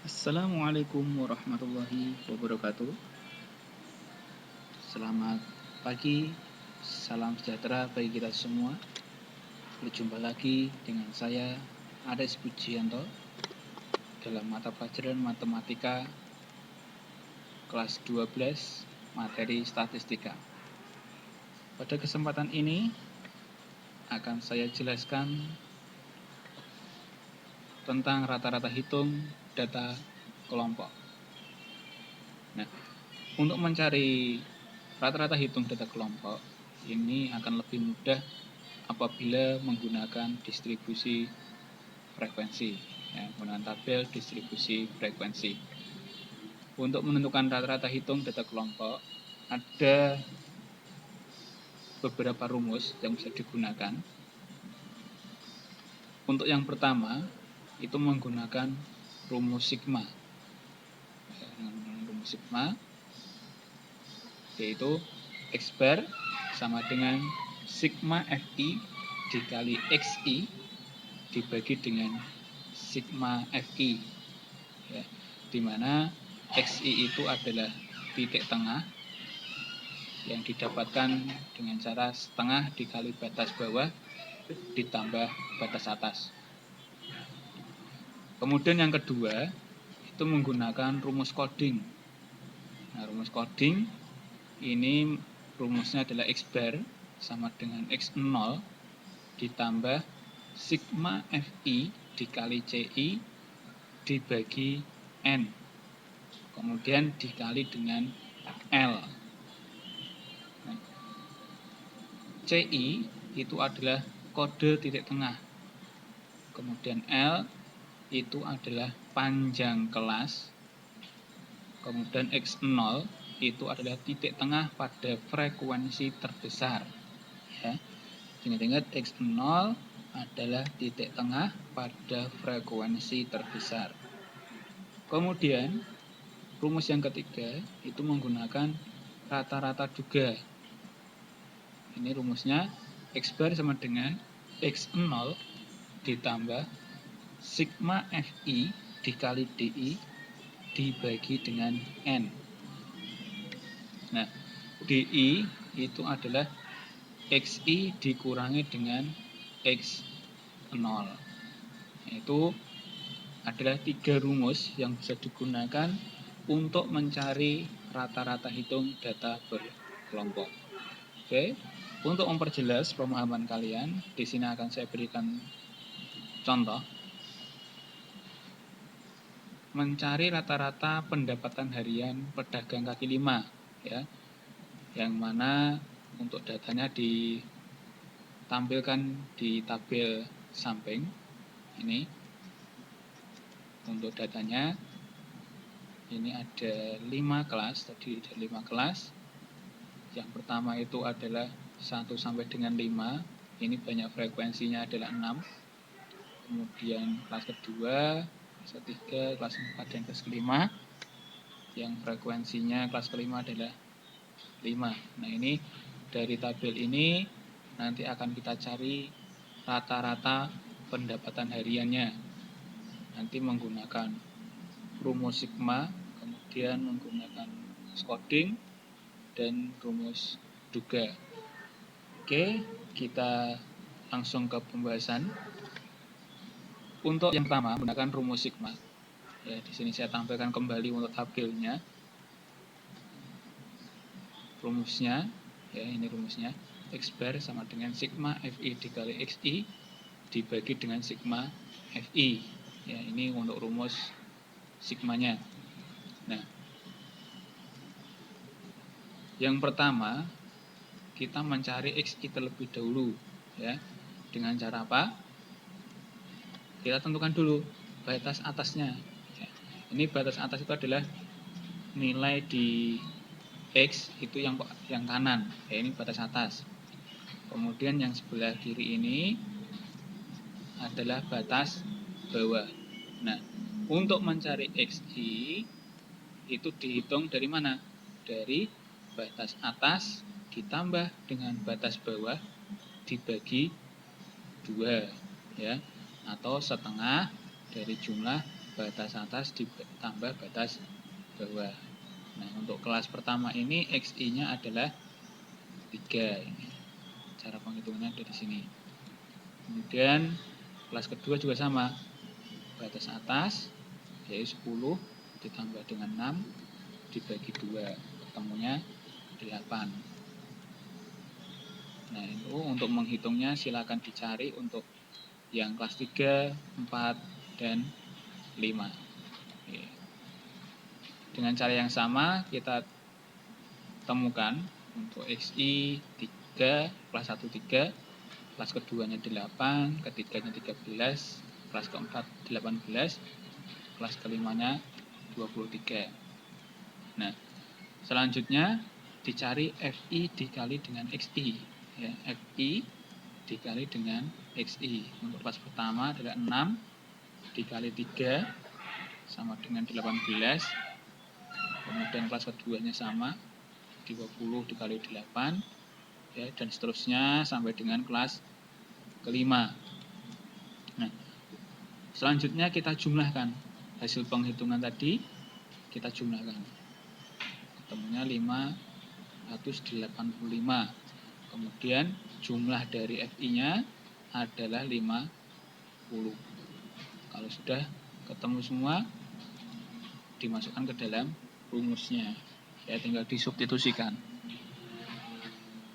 Assalamualaikum warahmatullahi wabarakatuh. Selamat pagi, salam sejahtera bagi kita semua. Berjumpa lagi dengan saya, Ades Pujianto, dalam mata pelajaran Matematika kelas 12, materi statistika. Pada kesempatan ini akan saya jelaskan tentang rata-rata hitung data kelompok. Nah, untuk mencari rata-rata hitung data kelompok ini akan lebih mudah apabila menggunakan distribusi frekuensi, menggunakan tabel distribusi frekuensi. Untuk menentukan rata-rata hitung data kelompok, ada beberapa rumus yang bisa digunakan. Untuk yang pertama, itu menggunakan rumus sigma. Rumus sigma yaitu X bar sama dengan sigma Fi dikali Xi dibagi dengan sigma Fi, ya, di mana Xi itu adalah titik tengah yang didapatkan dengan cara setengah dikali batas bawah ditambah batas atas. Kemudian yang kedua itu menggunakan rumus coding. Nah, rumus coding ini rumusnya adalah X bar sama dengan X0 ditambah sigma Fi dikali Ci dibagi N, kemudian dikali dengan L. Nah, Ci itu adalah kode titik tengah, kemudian L itu adalah panjang kelas, kemudian X0 itu adalah titik tengah pada frekuensi terbesar, ya. Ingat-ingat, X0 adalah titik tengah pada frekuensi terbesar. Kemudian rumus yang ketiga itu menggunakan rata-rata juga. Ini rumusnya X bar sama dengan X0 ditambah sigma Fi dikali Di dibagi dengan N. Nah, Di itu adalah Xi dikurangi dengan X0. Itu adalah 3 rumus yang bisa digunakan untuk mencari rata-rata hitung data berkelompok. Oke, untuk memperjelas pemahaman kalian, di sini akan saya berikan contoh. Mencari rata-rata pendapatan harian pedagang kaki lima, ya, yang mana untuk datanya ditampilkan di tabel samping ini. Untuk datanya ini ada 5 kelas, tadi ada 5 kelas. Yang pertama itu adalah 1 sampai dengan 5, ini banyak frekuensinya adalah 6. Kemudian kelas kedua, kelas ketiga, kelas 4, dan kelas kelima, yang frekuensinya kelas kelima adalah 5. Nah, ini dari tabel ini nanti akan kita cari rata-rata pendapatan hariannya. Nanti menggunakan rumus sigma, kemudian menggunakan coding, dan rumus duga. Oke, kita langsung ke pembahasan. Untuk yang pertama menggunakan rumus sigma. Ya, di sini saya tampilkan kembali untuk tabelnya. Rumusnya, ya, ini rumusnya. X bar sama dengan sigma Fi dikali Xi dibagi dengan sigma Fi. Ya, ini untuk rumus sigmanya. Nah, yang pertama kita mencari Xi terlebih dahulu, ya. Dengan cara apa? Kita tentukan dulu batas atasnya. Ya. Ini batas atas itu adalah nilai di X itu yang kanan, ya, ini batas atas. Kemudian yang sebelah kiri ini adalah batas bawah. Nah, untuk mencari Xi itu dihitung dari mana? Dari batas atas ditambah dengan batas bawah dibagi 2, ya, atau setengah dari jumlah batas atas ditambah batas bawah. Nah, untuk kelas pertama ini XI-nya adalah 3. Ini cara penghitungannya ada di sini. Kemudian kelas kedua juga sama. Batas atas yaitu 10 ditambah dengan 6 dibagi 2, ketemunya 8. Nah, itu untuk menghitungnya silakan dicari untuk yang kelas 3, 4, dan 5. Oke. Dengan cara yang sama kita temukan untuk XI 3, kelas 1 3, kelas keduanya 8, ketiganya 13, kelas keempat 18, kelas kelimanya 23. Nah, selanjutnya dicari FI dikali dengan XI. Ya, FI dikali dengan XI. Untuk kelas pertama adalah 6 dikali 3 sama dengan 18. Kemudian kelas keduanya sama, 20 dikali 8. Ya, dan seterusnya sampai dengan kelas kelima. Nah, selanjutnya kita jumlahkan hasil penghitungan tadi, kita jumlahkan. Ketemunya 585. Kemudian jumlah dari FI-nya adalah 50. Kalau sudah ketemu semua, dimasukkan ke dalam rumusnya. Ya, tinggal disubstitusikan.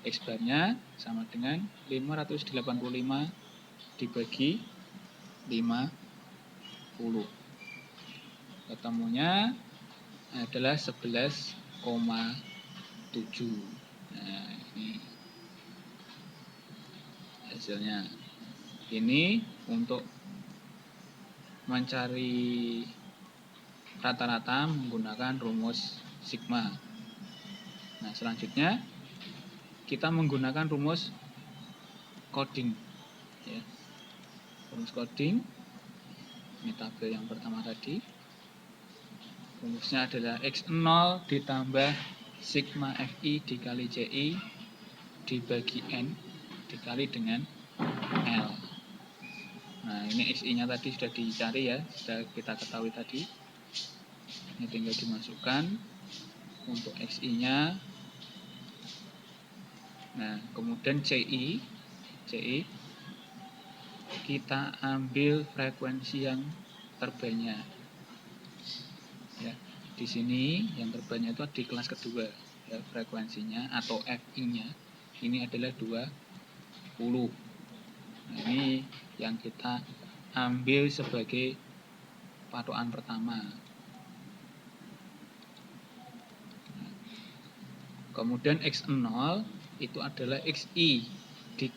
X-bar-nya sama dengan 585 dibagi 50. Ketemunya adalah 11,7. Nah, ini hasilnya. Ini untuk mencari rata-rata menggunakan rumus sigma. Nah, selanjutnya kita menggunakan rumus coding. Ya. Rumus coding, ini tabel yang pertama tadi. Rumusnya adalah X0 ditambah sigma FI dikali CI dibagi N dikali dengan L. Nah, ini XI-nya tadi sudah dicari ya, sudah kita ketahui tadi. Ini tinggal dimasukkan untuk XI-nya. Nah, kemudian CI kita ambil frekuensi yang terbanyak. Ya, di sini yang terbanyak itu di kelas kedua. Ya, frekuensinya atau FI-nya ini adalah 20. Nah, ini yang kita ambil sebagai patokan pertama. Kemudian X0 itu adalah XI di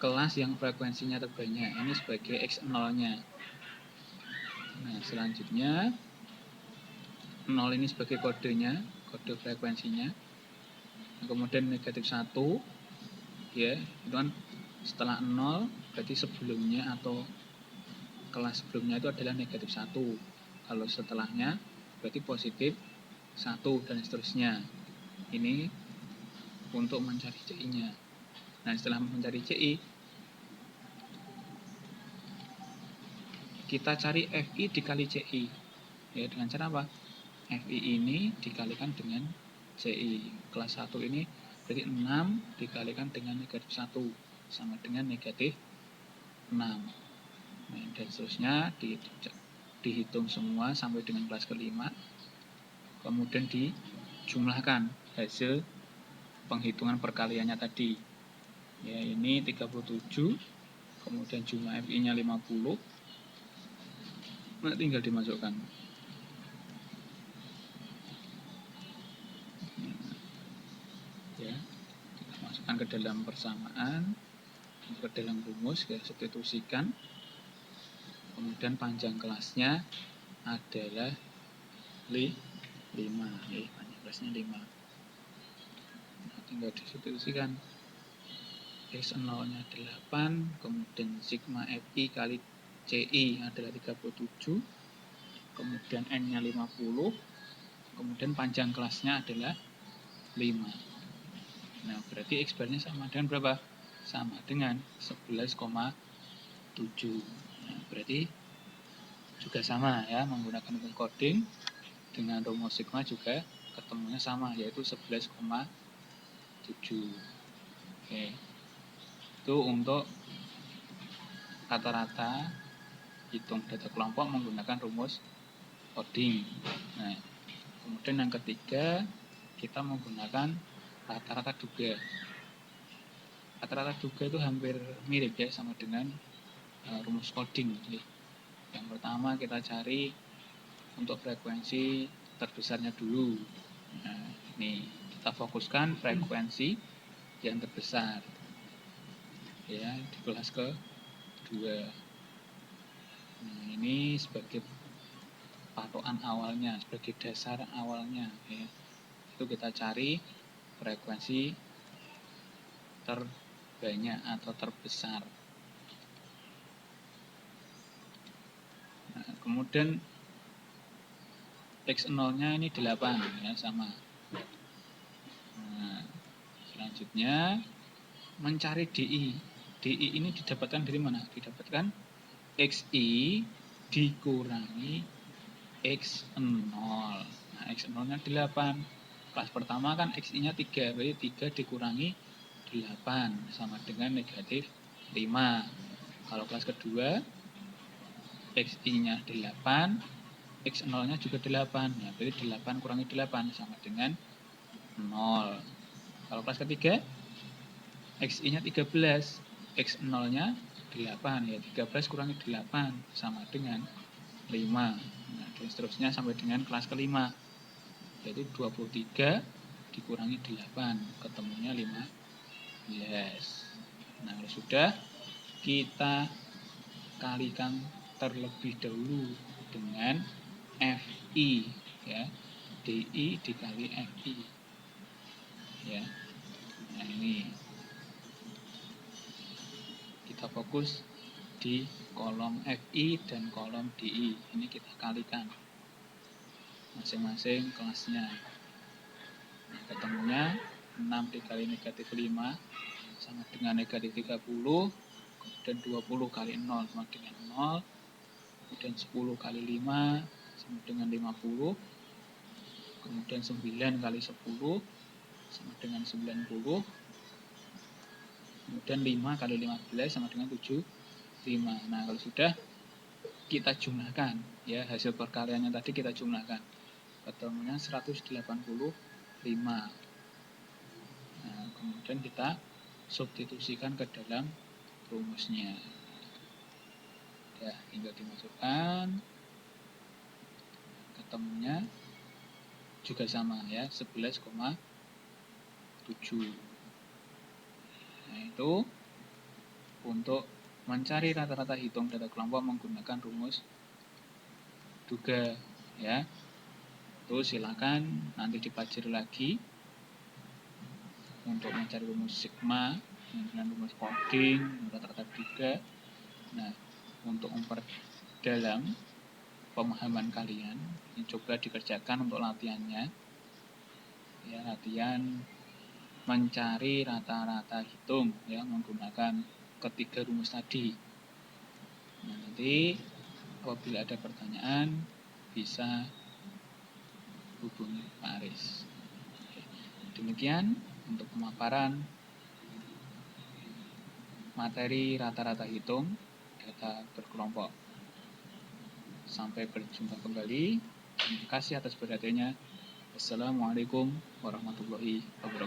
kelas yang frekuensinya terbanyak. Ini sebagai X0-nya. Nah, selanjutnya 0 ini sebagai kodenya, kode frekuensinya. Nah, kemudian negatif 1, ya, itu kan setelah 0 berarti sebelumnya atau kelas sebelumnya itu adalah negatif 1. Kalau setelahnya berarti positif 1 dan seterusnya. Ini untuk mencari CI-nya. Nah, setelah mencari CI, kita cari FI dikali CI. Ya, dengan cara apa? FI ini dikalikan dengan CI. Kelas 1 ini berarti 6 dikalikan dengan negatif 1 sama dengan negatif 6. Nah, dan seterusnya dihitung semua sampai dengan kelas kelima. Kemudian dijumlahkan hasil penghitungan perkaliannya tadi. Ya, ini 37, kemudian jumlah FI-nya 50. Nah, tinggal dimasukkan. Ya, kita masukkan ke dalam persamaan, ke dalam rumus, kita substitusikan. Kemudian panjang kelasnya adalah 5. Panjang kelasnya 5. Nah, tinggal disubstitusikan. X0-nya 8, kemudian sigma FI kali CI adalah 37, kemudian N-nya 50, kemudian panjang kelasnya adalah 5. Nah, berarti X-bar-nya sama dengan berapa? Sama dengan 11,7. Nah, berarti juga sama ya, menggunakan rumus coding dengan rumus sigma juga ketemunya sama, yaitu 11,7. Oke. Itu untuk rata-rata hitung data kelompok menggunakan rumus coding. Nah, kemudian yang ketiga, kita menggunakan rata-rata duga. Rata-rata duga itu hampir mirip ya sama dengan rumus coding. Jadi, yang pertama kita cari untuk frekuensi terbesarnya dulu. Nah, ini kita fokuskan frekuensi yang terbesar ya di kelas ke-2. Nah, ini sebagai patokan awalnya, sebagai dasar awalnya ya. Itu kita cari frekuensi terbanyak atau terbesar. Nah, kemudian X0-nya ini 8 ya, sama. Nah, selanjutnya mencari DI. DI ini didapatkan dari mana? Didapatkan XI dikurangi X0. Nah, X0-nya 8. Kelas pertama kan XI-nya 3, berarti 3 dikurangi 8 sama dengan negatif 5. Kalau kelas kedua XI-nya 8, X0-nya juga 8. Ya, berarti 8 kurangi 8 sama dengan 0. Kalau kelas ketiga XI-nya 13, X0-nya 8, ya 13 kurangi 8 sama dengan 5. Nah, dan seterusnya sampai dengan kelas kelima, yaitu 23 dikurangi 8, ketemunya 15. Nah, kalau sudah, kita kalikan terlebih dahulu dengan FI ya. DI dikali FI. Ya. Nah, ini kita fokus di kolom FI dan kolom DI. Ini kita kalikan masing-masing kelasnya. Nah, ketemunya 6 dikali negatif 5 sama dengan negatif 30, kemudian 20 kali 0 sama dengan 0, kemudian 10 kali 5 sama dengan 50, kemudian 9 kali 10 sama dengan 90, kemudian 5 kali 15 sama dengan 75. Nah, kalau sudah, kita jumlahkan ya, hasil perkaliannya tadi kita jumlahkan, ketemunya 185. Nah, kemudian kita substitusikan ke dalam rumusnya. Ya, tinggal dimasukkan, ketemunya juga sama ya, 11,7. Nah, itu untuk mencari rata-rata hitung data kelompok menggunakan rumus duga ya. Terus silakan nanti dipelajari lagi untuk mencari rumus sigma dengan rumus coding, rata-rata duga. Nah, untuk memperdalam pemahaman kalian, ini coba dikerjakan untuk latihannya. Ya, latihan mencari rata-rata hitung ya menggunakan ketiga rumus tadi. Nah, nanti apabila ada pertanyaan bisa hubungi Pak Aris. Demikian untuk pemaparan materi rata-rata hitung data berkelompok. Sampai berjumpa kembali. Terima kasih atas perhatiannya. Wassalamualaikum warahmatullahi wabarakatuh.